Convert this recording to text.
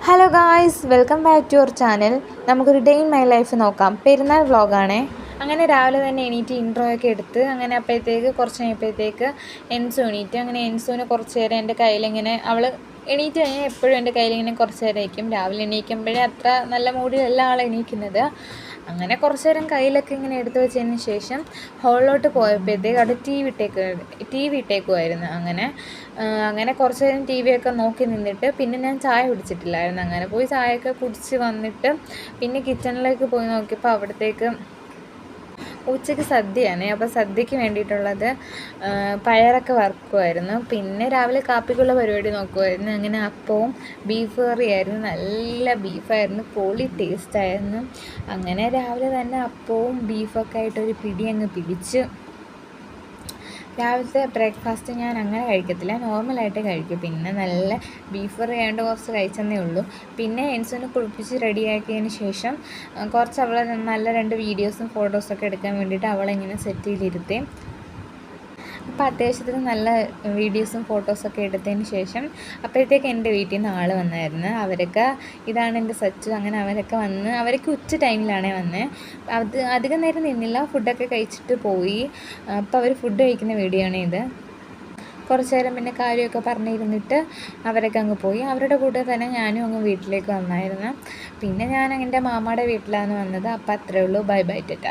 Hello guys, welcome back to your channel. നമുക്കൊരു day in my life നോക്കാം. പെരുന്നാൾ വ്ളോഗാണേ. അങ്ങനെ രാവിലെ തന്നെ എണീറ്റ് ഇൻട്രോയൊക്കെ എടുത്ത് അങ്ങനെ അപ്പോഴത്തേക്ക് കുറച്ച് കഴിഞ്ഞപ്പോഴത്തേക്ക് എൻസു എണീറ്റ്. അങ്ങനെ എൻസുവിനെ കുറച്ച് നേരം എൻ്റെ കയ്യിലിങ്ങനെ അവൾ എണീറ്റ് കഴിഞ്ഞാൽ എപ്പോഴും എൻ്റെ കയ്യിലിങ്ങനെ കുറച്ച് നേരം ഇരിക്കും. രാവിലെ എണീക്കുമ്പോഴേ അത്ര നല്ല മൂഡിലല്ല ആൾ എണീക്കുന്നത്. അങ്ങനെ കുറച്ച് നേരം കയ്യിലൊക്കെ ഇങ്ങനെ എടുത്തു വെച്ചതിന് ശേഷം ഹോളിലോട്ട് പോയപ്പോഴത്തേക്ക് അവിടെ ടി വി ഇട്ടേക്കുമായിരുന്നു. അങ്ങനെ കുറച്ച് നേരം ടി വിയൊക്കെ നോക്കി നിന്നിട്ട് പിന്നെ ഞാൻ ചായ കുടിച്ചിട്ടില്ലായിരുന്നു. അങ്ങനെ പോയി ചായയൊക്കെ കുടിച്ച് വന്നിട്ട് പിന്നെ കിച്ചണിലേക്ക് പോയി നോക്കിയപ്പോൾ അവിടത്തേക്ക് ഉച്ചയ്ക്ക് സദ്യയാണ്. അപ്പോൾ സദ്യക്ക് വേണ്ടിയിട്ടുള്ളത് പയറൊക്കെ വറുക്കുമായിരുന്നു. പിന്നെ രാവിലെ കാപ്പിക്കുള്ള പരിപാടി നോക്കുമായിരുന്നു. അങ്ങനെ അപ്പവും ബീഫ് കറിയായിരുന്നു. നല്ല ബീഫായിരുന്നു, പൊളി ടേസ്റ്റായിരുന്നു. അങ്ങനെ രാവിലെ തന്നെ അപ്പവും ബീഫൊക്കെ ആയിട്ടൊരു പിടി അങ്ങ് പിടിച്ച്. രാവിലത്തെ ബ്രേക്ക്ഫാസ്റ്റ് ഞാൻ അങ്ങനെ കഴിക്കത്തില്ല, നോർമലായിട്ടേ കഴിക്കും. പിന്നെ നല്ല ബീഫ് കറി ആയതുകൊണ്ട് കുറച്ച് കഴിച്ചെന്നേ ഉള്ളൂ. പിന്നെ എൻസുവിനെ കുളിപ്പിച്ച് റെഡിയാക്കിയതിന് ശേഷം കുറച്ച് അവളെ നല്ല 2 വീഡിയോസും ഫോട്ടോസൊക്കെ എടുക്കാൻ വേണ്ടിയിട്ട് അവളെങ്ങനെ സെറ്റ് ചെയ്തിരുത്തി. അപ്പോൾ അത്യാവശ്യത്തിന് നല്ല വീഡിയോസും ഫോട്ടോസൊക്കെ എടുത്തതിന് ശേഷം അപ്പോഴത്തേക്ക് എൻ്റെ വീട്ടിൽ നിന്ന് ആൾ വന്നായിരുന്നു. അവരൊക്കെ ഇതാണ് എൻ്റെ സച്ചു. അങ്ങനെ അവരൊക്കെ ഉച്ച ടൈമിലാണേ വന്നത്. അധികം നേരം നിന്നില്ല, ഫുഡൊക്കെ കഴിച്ചിട്ട് പോയി. അപ്പോൾ അവർ ഫുഡ് കഴിക്കുന്ന വീഡിയോ ആണ് ഇത്. കുറച്ച് നേരം പിന്നെ കാര്യമൊക്കെ പറഞ്ഞിരുന്നിട്ട് അവരൊക്കെ അങ്ങ് പോയി. അവരുടെ കൂടെ തന്നെ ഞാനും അങ്ങ് വീട്ടിലേക്ക് വന്നായിരുന്നു. പിന്നെ ഞാൻ എൻ്റെ മാമയുടെ വീട്ടിലാണ് വന്നത്. അപ്പോൾ അത്രയേ ഉള്ളൂ. Bye bye Tata.